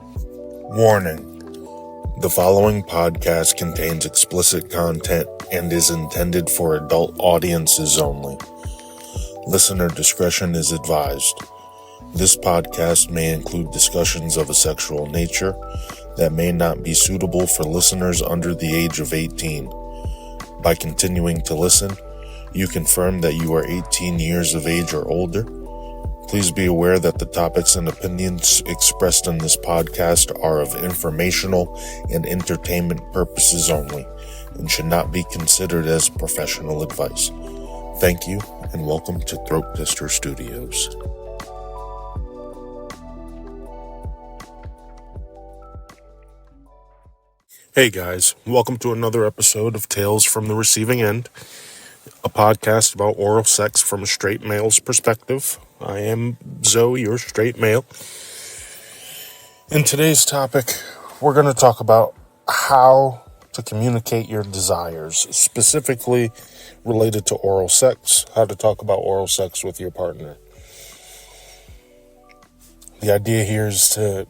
Warning: the following podcast contains explicit content and is intended for adult audiences only. Listener discretion is advised. This podcast may include discussions of a sexual nature that may not be suitable for listeners under the age of 18. By continuing to listen, you confirm that you are 18 years of age or older. Please be aware that the topics and opinions expressed in this podcast are of informational and entertainment purposes only and should not be considered as professional advice. Thank you, and welcome to Throat Twister Studios. Hey guys, welcome to another episode of Tales from the Receiving End, a podcast about oral sex from a straight male's perspective. I am Zoe, your straight male. In today's topic, we're going to talk about how to communicate your desires, specifically related to oral sex, how to talk about oral sex with your partner. The idea here is to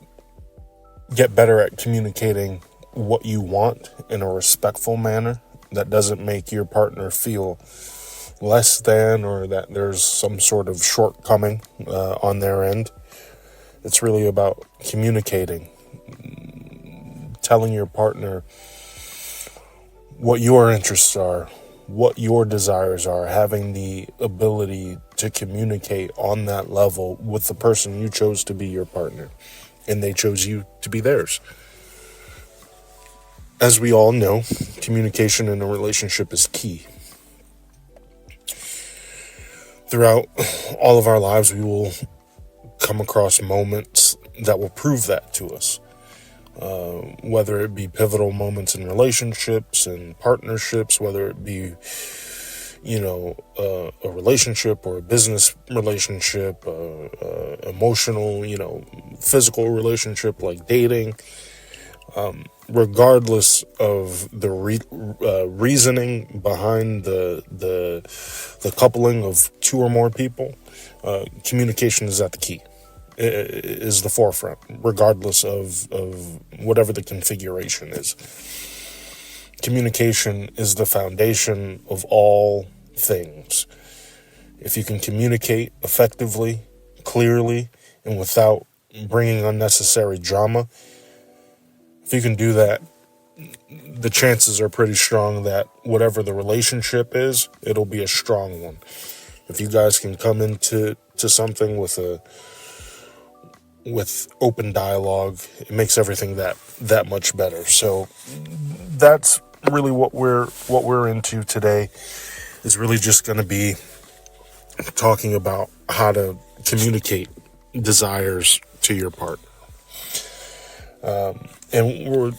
get better at communicating what you want in a respectful manner that doesn't make your partner feel less than or that there's some sort of shortcoming on their end. It's really about communicating, telling your partner what your interests are, what your desires are, having the ability to communicate on that level with the person you chose to be your partner, and they chose you to be theirs. As we all know, communication in a relationship is key. Throughout all of our lives, we will come across moments that will prove that to us. Whether it be pivotal moments in relationships and partnerships, whether it be, a relationship or a business relationship, emotional, physical relationship like dating. Regardless of the reasoning behind the coupling of two or more people, communication is at the key, is the forefront, regardless of whatever the configuration is. Communication is the foundation of all things. If you can communicate effectively, clearly, and without bringing unnecessary drama, if you can do that, the chances are pretty strong that whatever the relationship is, it'll be a strong one. If you guys can come into something with open dialogue, it makes everything that much better. So that's really what we're into today. Is really just going to be talking about how to communicate desires to your partner. And we're,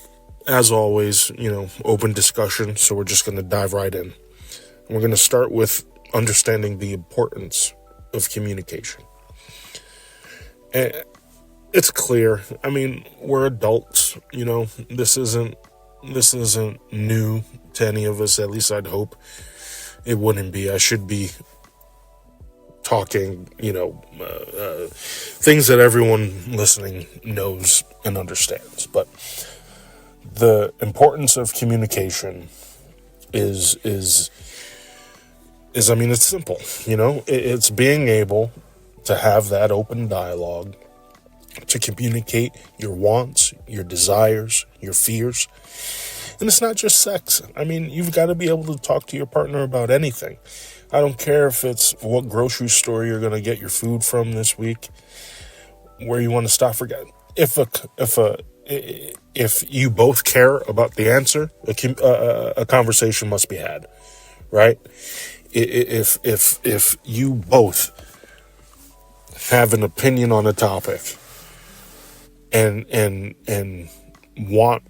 as always, open discussion, so we're just going to dive right in. And we're going to start with understanding the importance of communication. And it's clear. I mean, we're adults, this isn't new to any of us, at least I'd hope it wouldn't be. I should be talking, things that everyone listening knows and understands. But the importance of communication is it's simple. It's being able to have that open dialogue, to communicate your wants, your desires, your fears. And it's not just sex. You've got to be able to talk to your partner about anything. I don't care if it's what grocery store you're going to get your food from this week, where you want to stop. Forget if you both care about the answer, a conversation must be had, right? If you both have an opinion on a topic and want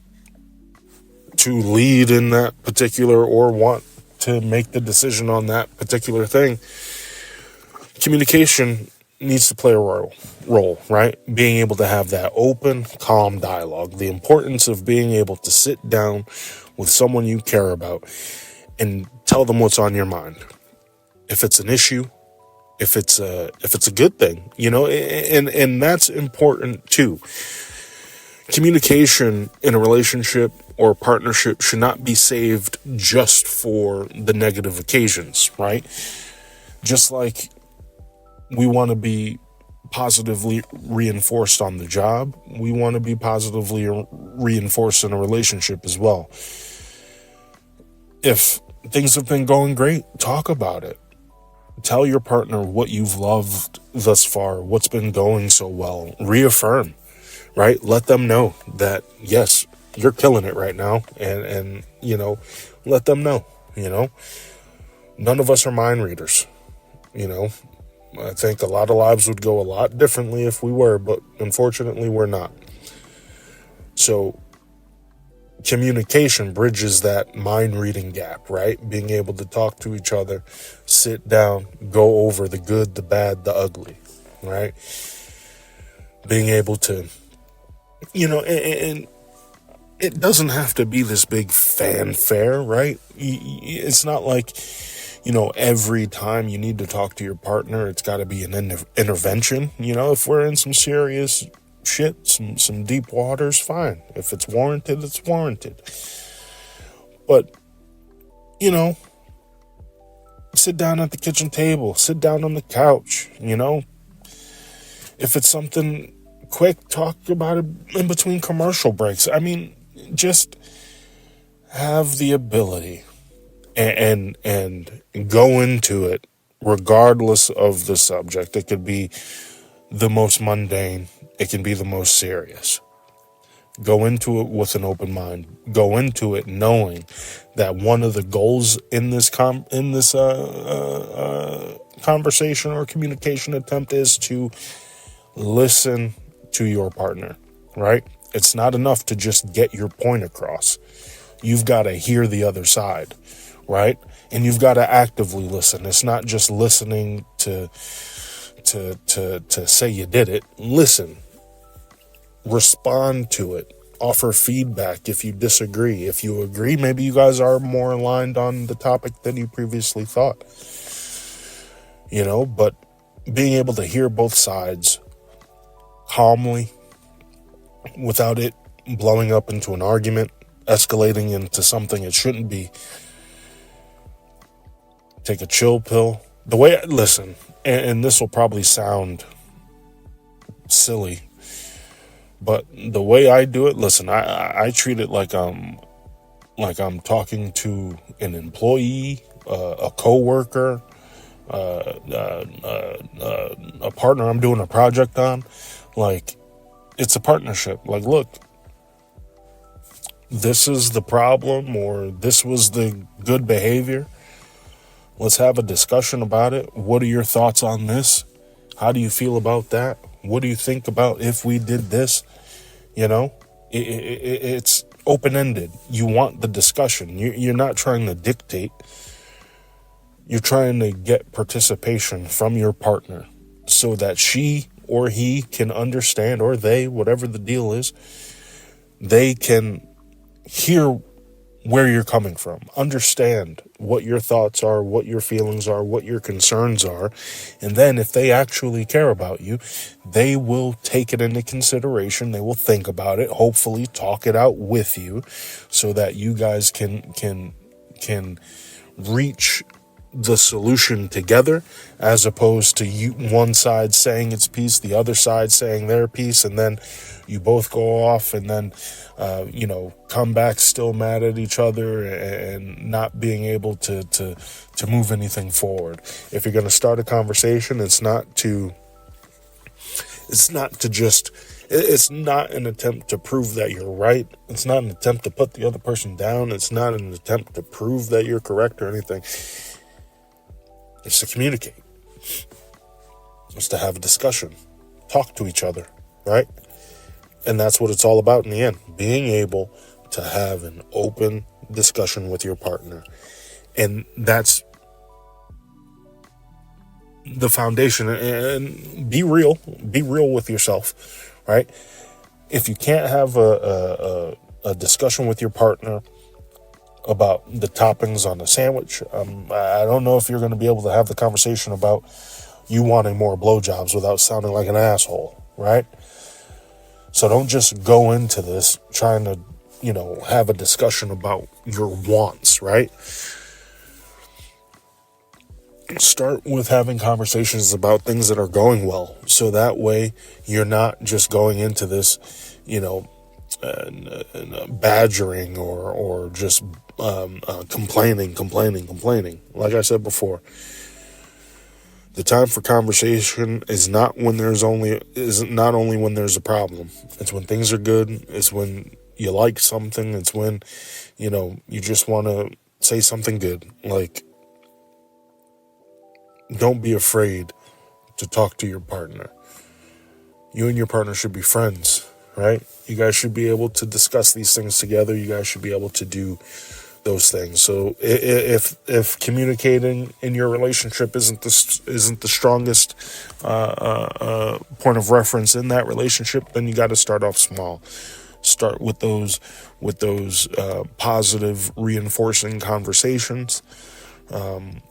to lead in that particular or want to make the decision on that particular thing, communication needs to play a role, right? Being able to have that open, calm dialogue, the importance of being able to sit down with someone you care about and tell them what's on your mind. If it's an issue, if it's a good thing, and that's important too. Communication in a relationship or partnership should not be saved just for the negative occasions, right? Just like we want to be positively reinforced on the job, we want to be positively reinforced in a relationship as well. If things have been going great, talk about it. Tell your partner what you've loved thus far, what's been going so well. Reaffirm, right? Let them know that, yes, you're killing it right now. And let them know, none of us are mind readers, I think a lot of lives would go a lot differently if we were, but unfortunately we're not. So communication bridges that mind reading gap, right? Being able to talk to each other, sit down, go over the good, the bad, the ugly, right? Being able to, and it doesn't have to be this big fanfare, right? It's not like, every time you need to talk to your partner, it's got to be an intervention. If we're in some serious shit, some deep waters, fine. If it's warranted, it's warranted. But, sit down at the kitchen table, sit down on the couch, If it's something quick, talk about it in between commercial breaks. I mean, just have the ability and go into it regardless of the subject. It could be the most mundane. It can be the most serious. Go into it with an open mind. Go into it knowing that one of the goals in this conversation or communication attempt is to listen to your partner, right? It's not enough to just get your point across. You've got to hear the other side, right? And you've got to actively listen. It's not just listening to say you did it. Listen. Respond to it. Offer feedback if you disagree. If you agree, maybe you guys are more aligned on the topic than you previously thought. But being able to hear both sides calmly without it blowing up into an argument, escalating into something it shouldn't be. Take a chill pill. Listen, and this will probably sound silly, but the way I do it, listen, I treat it like I'm talking to an employee, a coworker, a partner I'm doing a project on. Like, it's a partnership. Like, look, this is the problem, or this was the good behavior. Let's have a discussion about it. What are your thoughts on this? How do you feel about that? What do you think about if we did this? It's open-ended. You want the discussion. You're not trying to dictate. You're trying to get participation from your partner so that she or he can understand, or they, whatever the deal is, they can hear where you're coming from, understand what your thoughts are, what your feelings are, what your concerns are. And then if they actually care about you, they will take it into consideration. They will think about it, hopefully talk it out with you so that you guys can reach the solution together, as opposed to one side saying its piece, the other side saying their piece, and then you both go off and then come back still mad at each other and not being able to move anything forward. If you're going to start a conversation, it's not an attempt to prove that you're right. It's not an attempt to put the other person down. It's not an attempt to prove that you're correct or anything. It's to communicate. It's to have a discussion. Talk to each other, right? And that's what it's all about in the end. Being able to have an open discussion with your partner. And that's the foundation. And be real with yourself, right? If you can't have a discussion with your partner about the toppings on a sandwich, I don't know if you're going to be able to have the conversation about you wanting more blowjobs without sounding like an asshole, right? So don't just go into this trying to, have a discussion about your wants, right? Start with having conversations about things that are going well. So that way you're not just going into this, badgering or just complaining. Like I said before, the time for conversation is not only when there's a problem. It's when things are good. It's when you like something. It's when, you just want to say something good. Like, don't be afraid to talk to your partner. You and your partner should be friends, right? You guys should be able to discuss these things together. You guys should be able to do those things. So if communicating in your relationship isn't the strongest point of reference in that relationship, then you got to start off small. Start with those positive, reinforcing conversations. And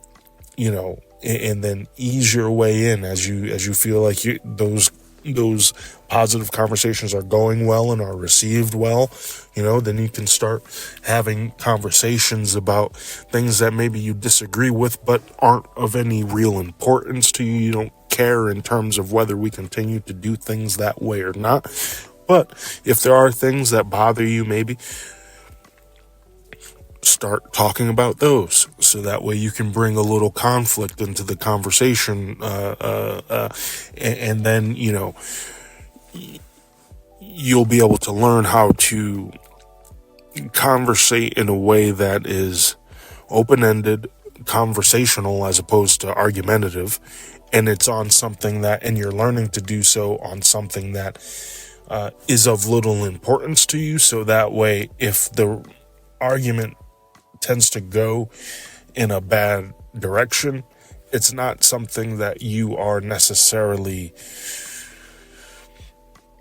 then ease your way in as you feel like those positive conversations are going well and are received well. Then you can start having conversations about things that maybe you disagree with but aren't of any real importance to you. You don't care in terms of whether we continue to do things that way or not. But if there are things that bother you, maybe start talking about those, so that way you can bring a little conflict into the conversation, and then you'll be able to learn how to conversate in a way that is open-ended, conversational, as opposed to argumentative, and it's on something that, and you're learning to do so on something that is of little importance to you, so that way if the argument tends to go in a bad direction, it's not something that you are necessarily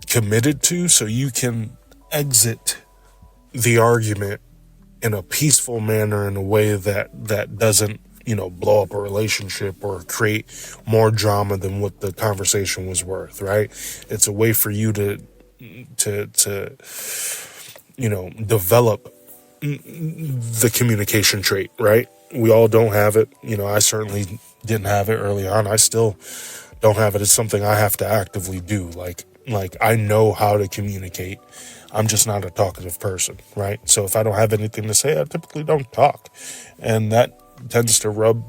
committed to, so you can exit the argument in a peaceful manner, in a way that doesn't blow up a relationship or create more drama than what the conversation was worth, right? It's a way for you to develop the communication trait, right? We all don't have it. I certainly didn't have it early on. I still don't have it. It's something I have to actively do. Like I know how to communicate. I'm just not a talkative person, right? So if I don't have anything to say, I typically don't talk. And that tends to rub,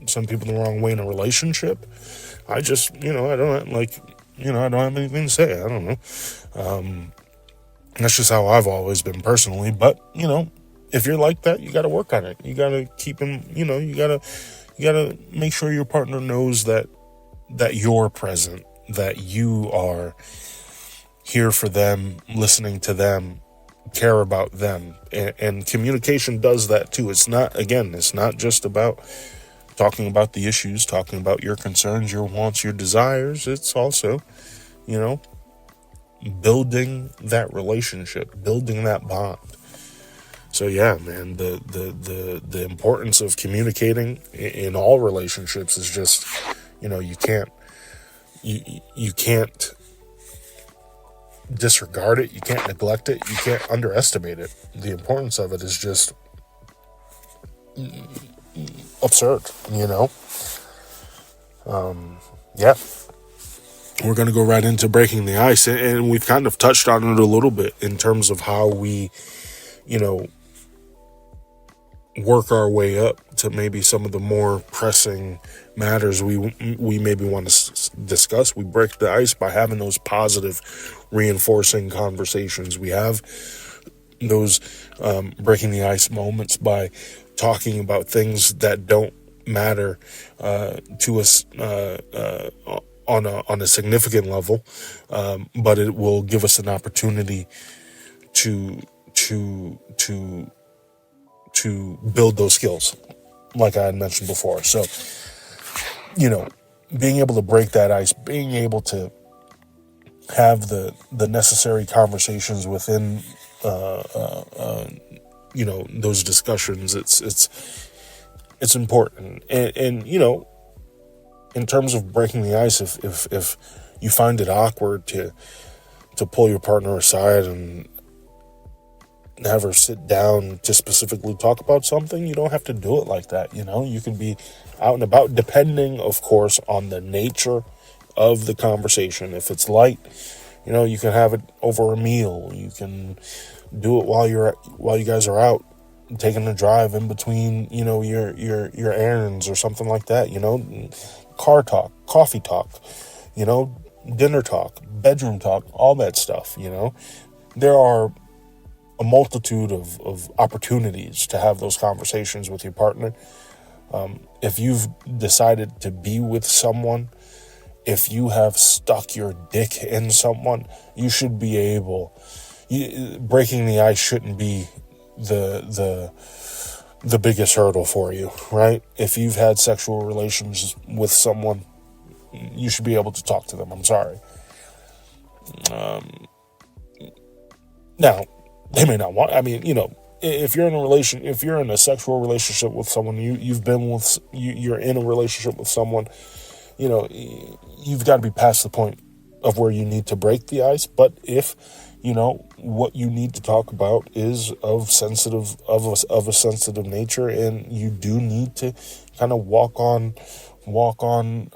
some people the wrong way in a relationship. I just, I don't have anything to say. I don't know. That's just how I've always been personally. But, if you're like that, you got to work on it. You got to keep him, you got to make sure your partner knows that you're present, that you are here for them, listening to them, care about them. And communication does that too. It's not just about talking about the issues, talking about your concerns, your wants, your desires. It's also, building that relationship, building that bond. So yeah, man, the importance of communicating in all relationships is just, you can't disregard it, you can't neglect it, you can't underestimate it. The importance of it is just absurd, yeah. We're going to go right into breaking the ice, and we've kind of touched on it a little bit in terms of how we, work our way up to maybe some of the more pressing matters we maybe want to discuss. We break the ice by having those positive, reinforcing conversations. We have those breaking the ice moments by talking about things that don't matter to us on a significant level, but it will give us an opportunity to build those skills, like I had mentioned before. So, being able to break that ice, being able to have the necessary conversations within, those discussions, it's important. And in terms of breaking the ice, if you find it awkward to to pull your partner aside and have her sit down to specifically talk about something. You don't have to do it like that. You can be out and about, depending, of course, on the nature of the conversation. If it's light, you can have it over a meal. You can do it while you guys are out taking a drive in between, your errands or something like that. Car talk, coffee talk, dinner talk, bedroom talk, all that stuff. There are a multitude of opportunities to have those conversations with your partner. If you've decided to be with someone, if you have stuck your dick in someone, you should be able. Breaking the ice shouldn't be the biggest hurdle for you, right? If you've had sexual relations with someone, you should be able to talk to them. I'm sorry. Now, they may not want. If you're in a sexual relationship with someone, you're in a relationship with someone, you've got to be past the point of where you need to break the ice. But if what you need to talk about is of a sensitive nature, and you do need to kind of walk on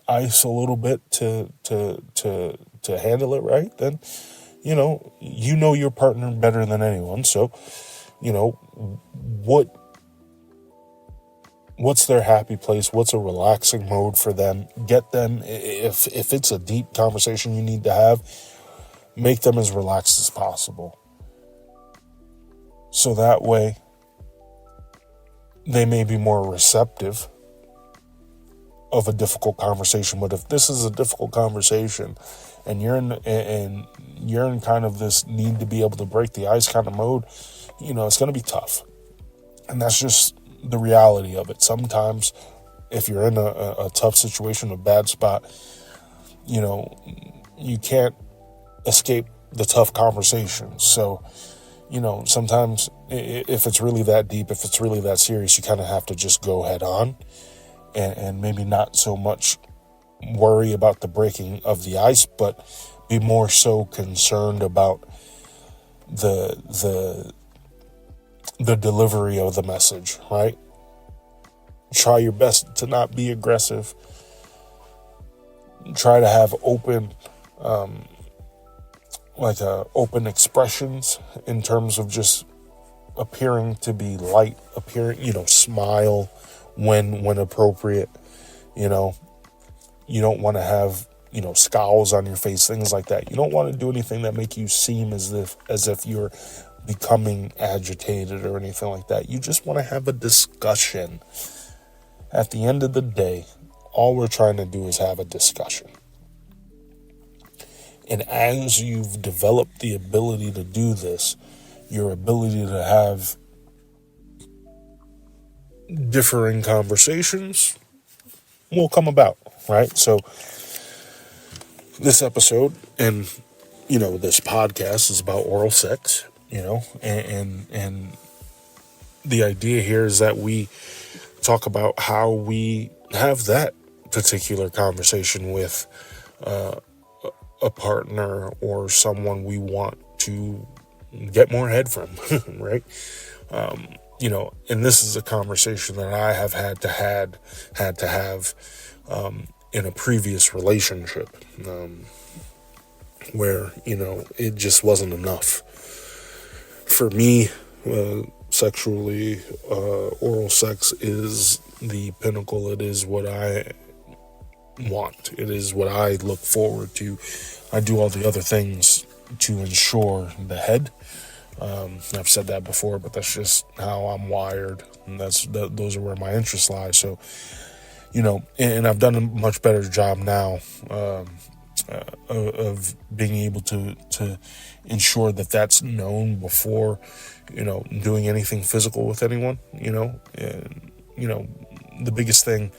ice a little bit to handle it right, then your partner better than anyone. So what's their happy place? What's a relaxing mode for them? Get them, if it's a deep conversation you need to have, make them as relaxed as possible. So that way they may be more receptive of a difficult conversation. But if this is a difficult conversation and you're in kind of this need to be able to break the ice kind of mode, it's going to be tough. And that's just the reality of it. Sometimes if you're in a tough situation, a bad spot, you can't escape the tough conversations. So, sometimes if it's really that deep, if it's really that serious, you kind of have to just go head on and maybe not so much worry about the breaking of the ice, but be more so concerned about the delivery of the message, right? Try your best to not be aggressive. Try to have open expressions in terms of just appearing to be light, smile when appropriate. You don't want to have, scowls on your face, things like that. You don't want to do anything that make you seem as if you're becoming agitated or anything like that. You just want to have a discussion. At the end of the day, all we're trying to do is have a discussion. And as you've developed the ability to do this, your ability to have differing conversations will come about, right? So this episode and, this podcast is about oral sex, and the idea here is that we talk about how we have that particular conversation with a partner or someone we want to get more head from, right? And this is a conversation that I have had to have in a previous relationship, where, it just wasn't enough. For me, sexually, oral sex is the pinnacle. It is what I want. It is what I look forward to. I do all the other things to ensure the head. I've said that before, but that's just how I'm wired, and those are where my interests lie. So, and I've done a much better job now of being able to ensure that that's known before, doing anything physical with anyone. And the biggest thing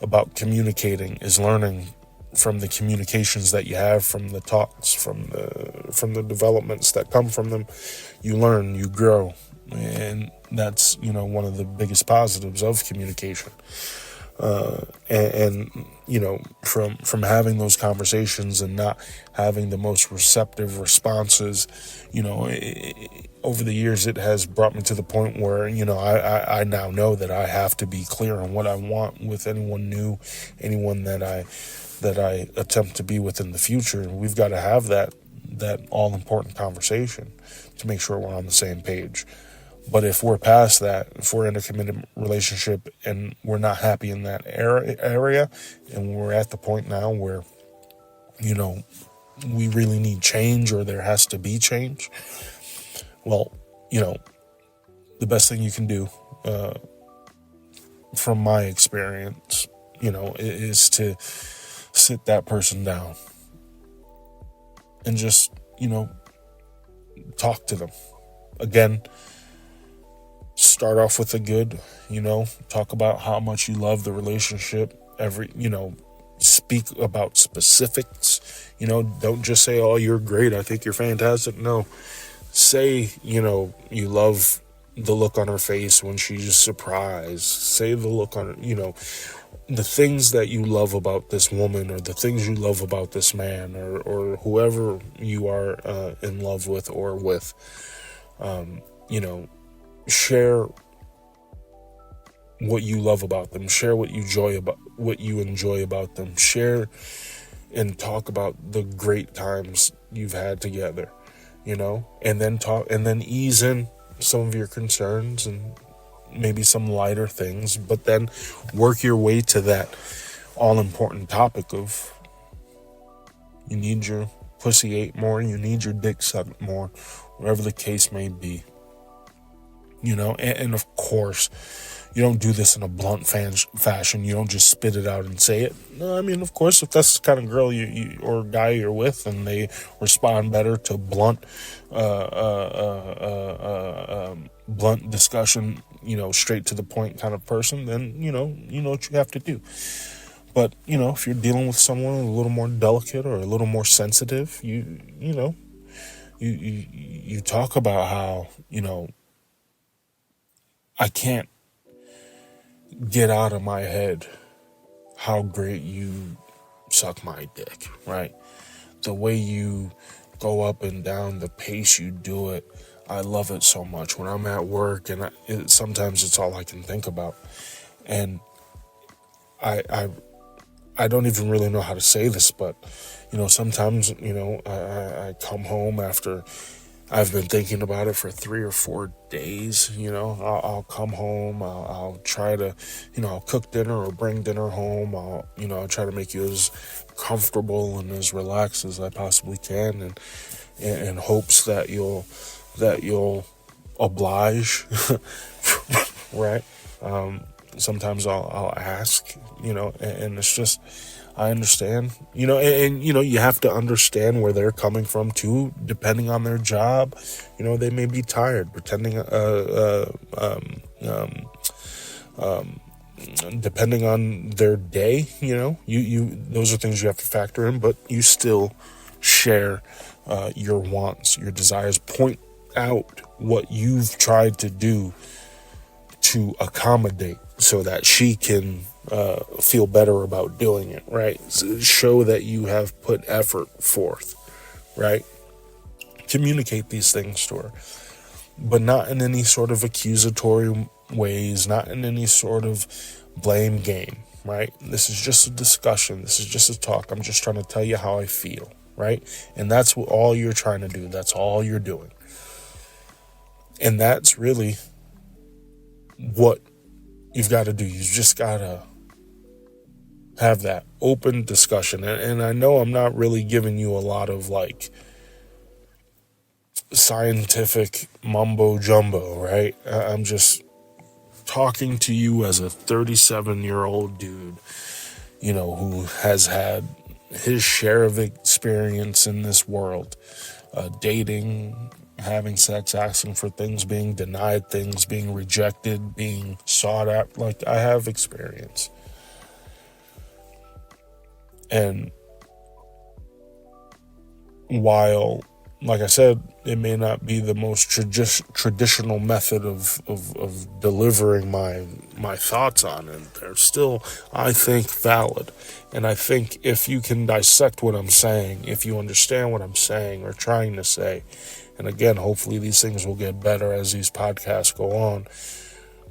about communicating is learning from the communications that you have, from the talks, from the developments that come from them. You learn, you grow, and that's one of the biggest positives of communication. and from having those conversations and not having the most receptive responses, over the years, it has brought me to the point where, I now know that I have to be clear on what I want with anyone new, anyone that I attempt to be with in the future. We've got to have that all important conversation to make sure we're on the same page. But if we're past that, if we're in a committed relationship and we're not happy in that area, and we're at the point now where, we really need change, or there has to be change, well, the best thing you can do, from my experience, is to sit that person down and just, talk to them. Again, start off with the good, talk about how much you love the relationship, speak about specifics, don't just say, oh, you're great, I think you're fantastic. No, say, you love the look on her face when she's surprised. Say the look on her, the things that you love about this woman, or the things you love about this man, or whoever you are in love with or with. Share what you love about them. Share what you enjoy about them. Share and talk about the great times you've had together, and then ease in some of your concerns and maybe some lighter things, but then work your way to that all-important topic of, you need your pussy ate more, you need your dick sucked more, whatever the case may be. And of course, you don't do this in a blunt fashion. You don't just spit it out and say it. No, I mean, of course, if that's the kind of girl you or guy you're with, and they respond better to blunt discussion, straight to the point kind of person, then you know what you have to do. But if you're dealing with someone a little more delicate or a little more sensitive, you talk about how I can't get out of my head how great you suck my dick, right? The way you go up and down, the pace you do it, I love it so much. When I'm at work, and sometimes it's all I can think about, and I don't even really know how to say this, but sometimes I come home after I've been thinking about it for 3 or 4 days. I'll come home. I'll try to, I'll cook dinner or bring dinner home. I'll try to make you as comfortable and as relaxed as I possibly can, and in hopes that you'll oblige, right? Sometimes I'll ask, and it's just, I understand, and you have to understand where they're coming from too, depending on their job. They may be tired, depending on their day, you those are things you have to factor in, but you still share your wants, your desires, point out what you've tried to do to accommodate so that she can feel better about doing it, right? So show that you have put effort forth, right? Communicate these things to her, but not in any sort of accusatory ways, not in any sort of blame game, right? This is just a discussion. This is just a talk. I'm just trying to tell you how I feel, right? And that's what all you're trying to do. That's all you're doing. And that's really what you've got to do. You just got to have that open discussion. And I know I'm not really giving you a lot of scientific mumbo jumbo, right? I'm just talking to you as a 37-year-old dude, who has had his share of experience in this world, dating, having sex, asking for things, being denied things, being rejected, being sought out. I have experience. And while like I said, it may not be the most traditional method of delivering my thoughts on it. They're still, I think, valid. And I think if you can dissect what I'm saying, if you understand what I'm saying or trying to say, and again, hopefully these things will get better as these podcasts go on,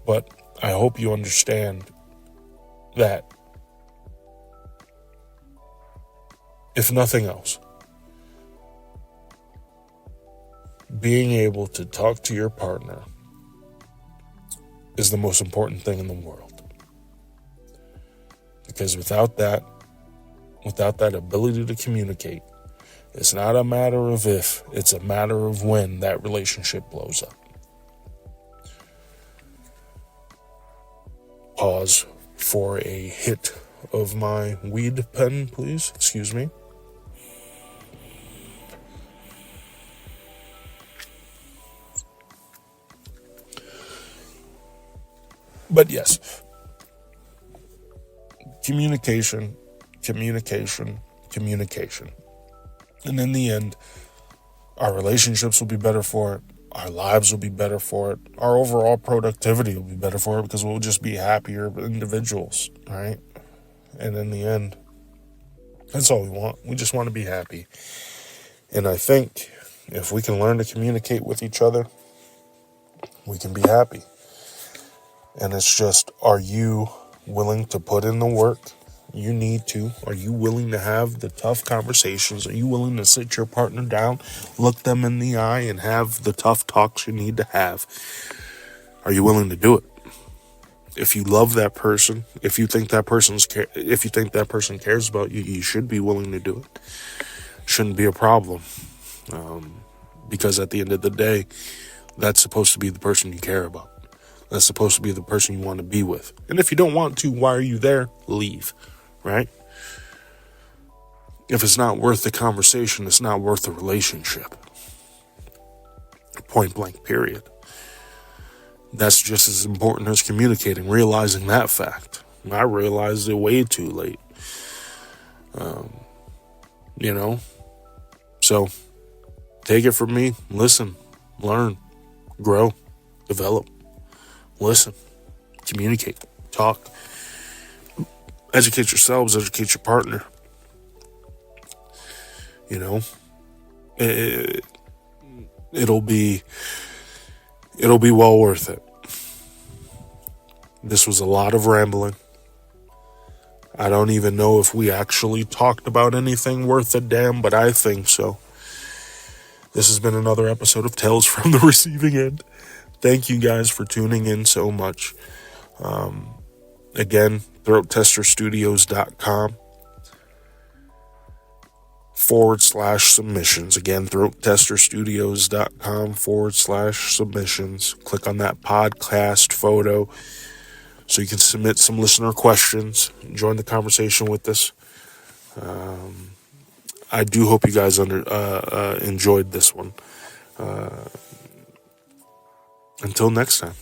but I hope you understand that if nothing else, being able to talk to your partner is the most important thing in the world. Because without that ability to communicate, it's not a matter of if, it's a matter of when that relationship blows up. Pause for a hit of my weed pen, please. Excuse me. But yes, communication. And in the end, our relationships will be better for it. Our lives will be better for it. Our overall productivity will be better for it because we'll just be happier individuals, right? And in the end, that's all we want. We just want to be happy. And I think if we can learn to communicate with each other, we can be happy. And it's just, are you willing to put in the work you need to? Are you willing to have the tough conversations? Are you willing to sit your partner down, look them in the eye, and have the tough talks you need to have? Are you willing to do it? If you love that person, if you think that person cares about you, you should be willing to do it. Shouldn't be a problem. Because at the end of the day, that's supposed to be the person you care about. That's supposed to be the person you want to be with. And if you don't want to, why are you there? Leave, right? If it's not worth the conversation, it's not worth the relationship. Point blank, period. That's just as important as communicating, realizing that fact. I realized it way too late. So take it from me. Listen, learn, grow, develop. Listen, communicate, talk, educate yourselves, educate your partner. It'll be well worth it. This was a lot of rambling. I don't even know if we actually talked about anything worth a damn, but I think so. This has been another episode of Tales from the Receiving End. Thank you guys for tuning in so much. Again, throattesterstudios.com /submissions. Again, throattesterstudios.com /submissions. Click on that podcast photo so you can submit some listener questions. Join the conversation with us. I do hope you guys enjoyed this one. Until next time.